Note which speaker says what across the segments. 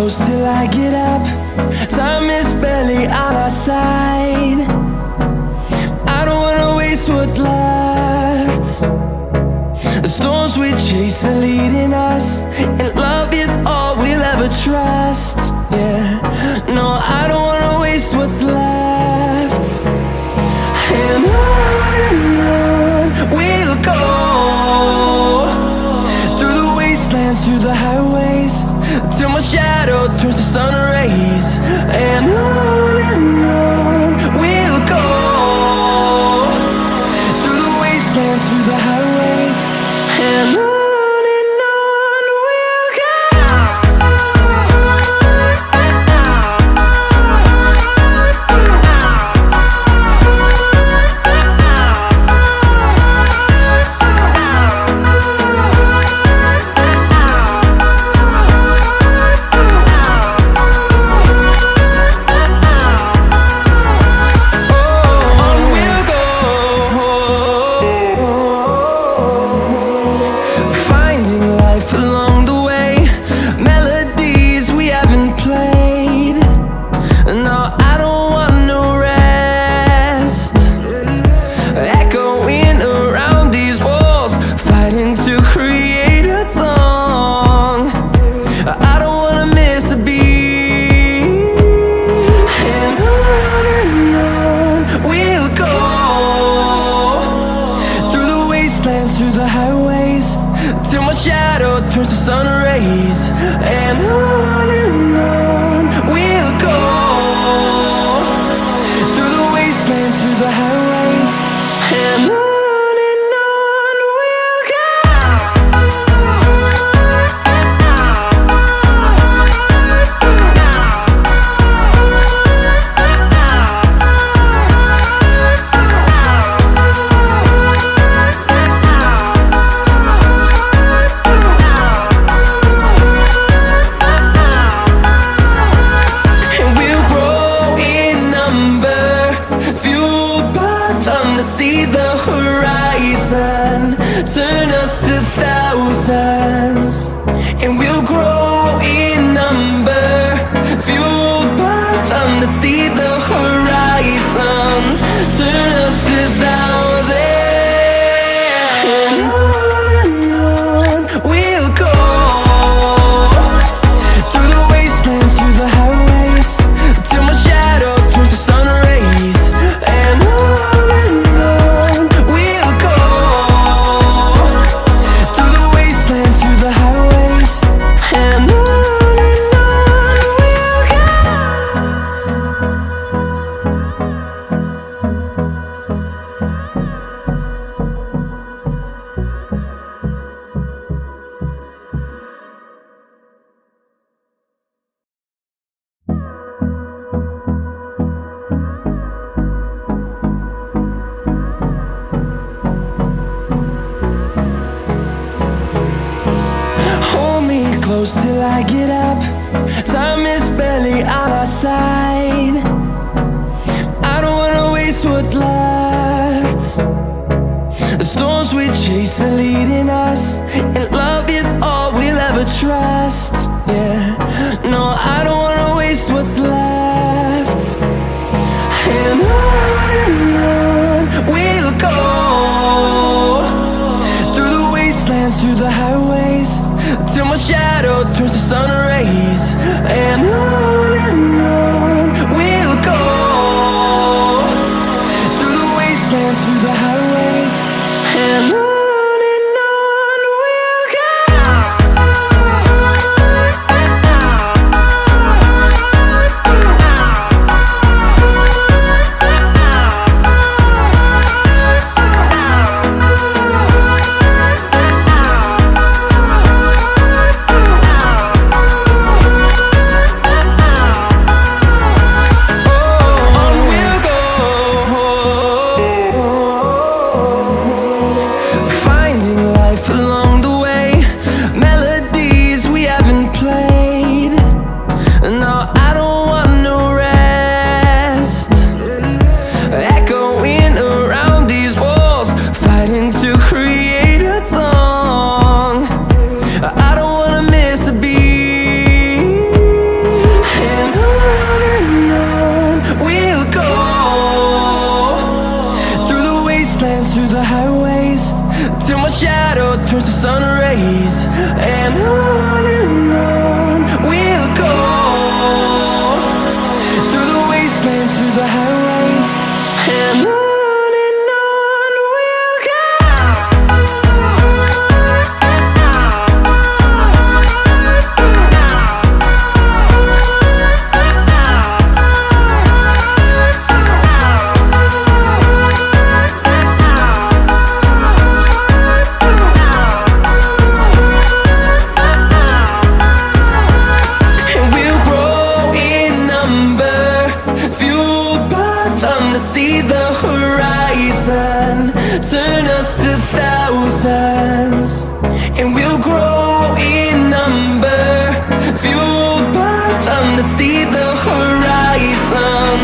Speaker 1: close till I get up. Time is barely on our side. I don't wanna waste what's left. The storms we chase are leading us, and love is all we'll ever trust. Yeah, no, I don't wanna waste what's left. And on we'll go, through the wastelands, through the highways, till my shadow turns to sun rays. And on we'll go, through the wastelands, through the highways, and on we'll go. Through the highways, till my shadow turns to sun rays. And on we'll go, through the wastelands, through the highways, and on we'll go. See the horizon, turn us to thousands, and we'll grow in number, fueled by them. To see the horizon, turn us to thousands, and on we'll go, through the wastelands, through the highways, till my shadow turns to sun rays. And close till I get up. Time is barely on our side. I don't wanna waste what's left. The storms we chase are leading us, and love is all we'll ever trust. Yeah, no, I don't wanna waste what's left. And on we'll go, through the wastelands, through the highways, till my shadow turns to sun rays. And on we'll go, through the wastelands, through the highways, and on we'll go. till my shadow turns to sun rays. And on we'll go, through the wastelands, through the highways, and on we'll go. See the horizon turn us to thousands, and we'll grow in number, fueled by them to see the horizon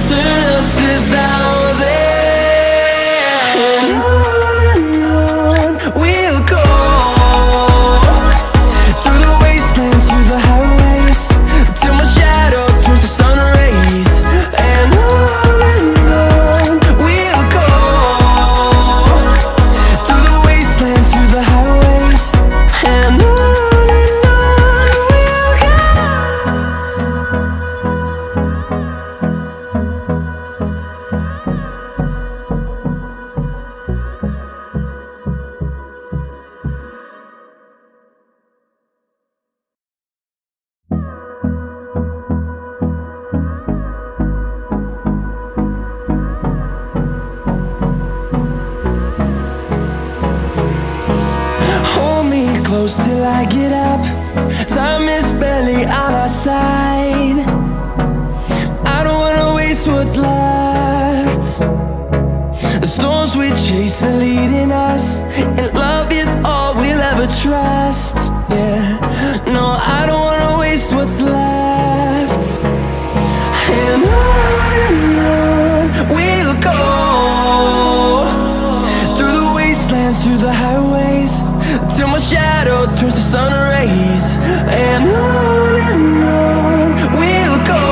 Speaker 1: turn us to thousands. And on we'll go, through the wastelands, through the highways, till my shadow turns to sun rays. And close till I get up. Time is barely on our side. I don't wanna waste what's left. The storms we chase are leading us, and love is all we'll ever trust. Yeah, no, I don't wanna waste what's left. And on we'll go, through the wastelands, through the highways, till my shadow turns to sun rays. And on we'll go,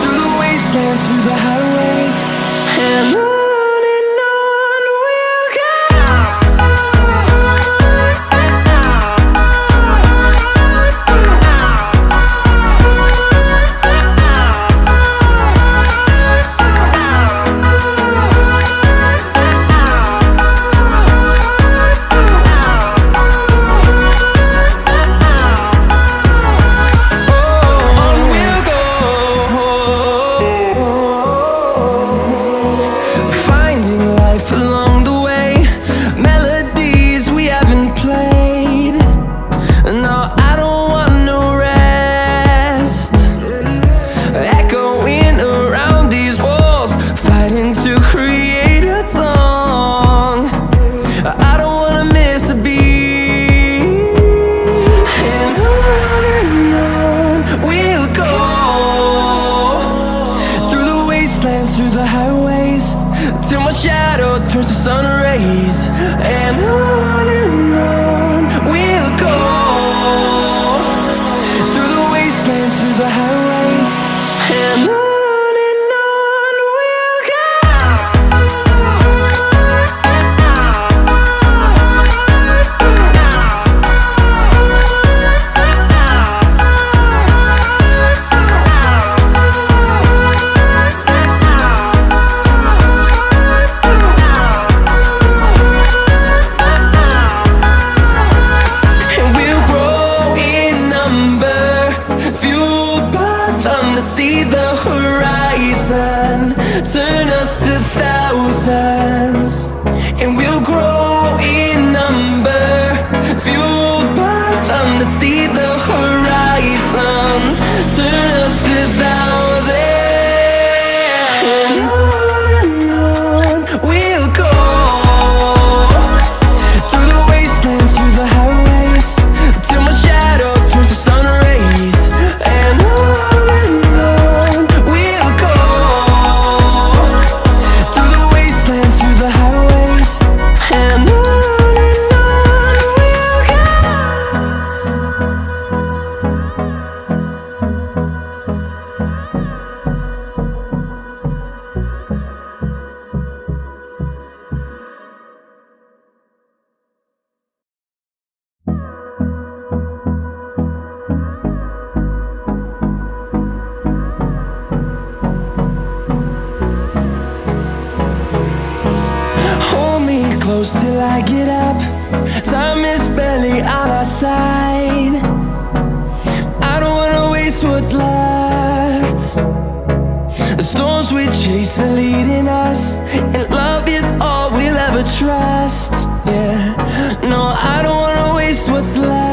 Speaker 1: through the wastelands, through the highways, and on. Through the highways, till my shadow turns to sun rays. And on we'll go, through the wastelands, through the highways, and on. See the horizon turn us to thousands, and we'll grow in number, fueled by them to see the horizon turn us to thousands. And on we'll go, through the wastelands, through the highways, till my shadow turns to sun rays. And we'll go, through the wastelands, through the highways, and close till I get up. Time is barely on our side. I don't wanna waste what's left. The storms we chase are leading us, and love is all we'll ever trust. Yeah, no, I don't wanna waste what's left.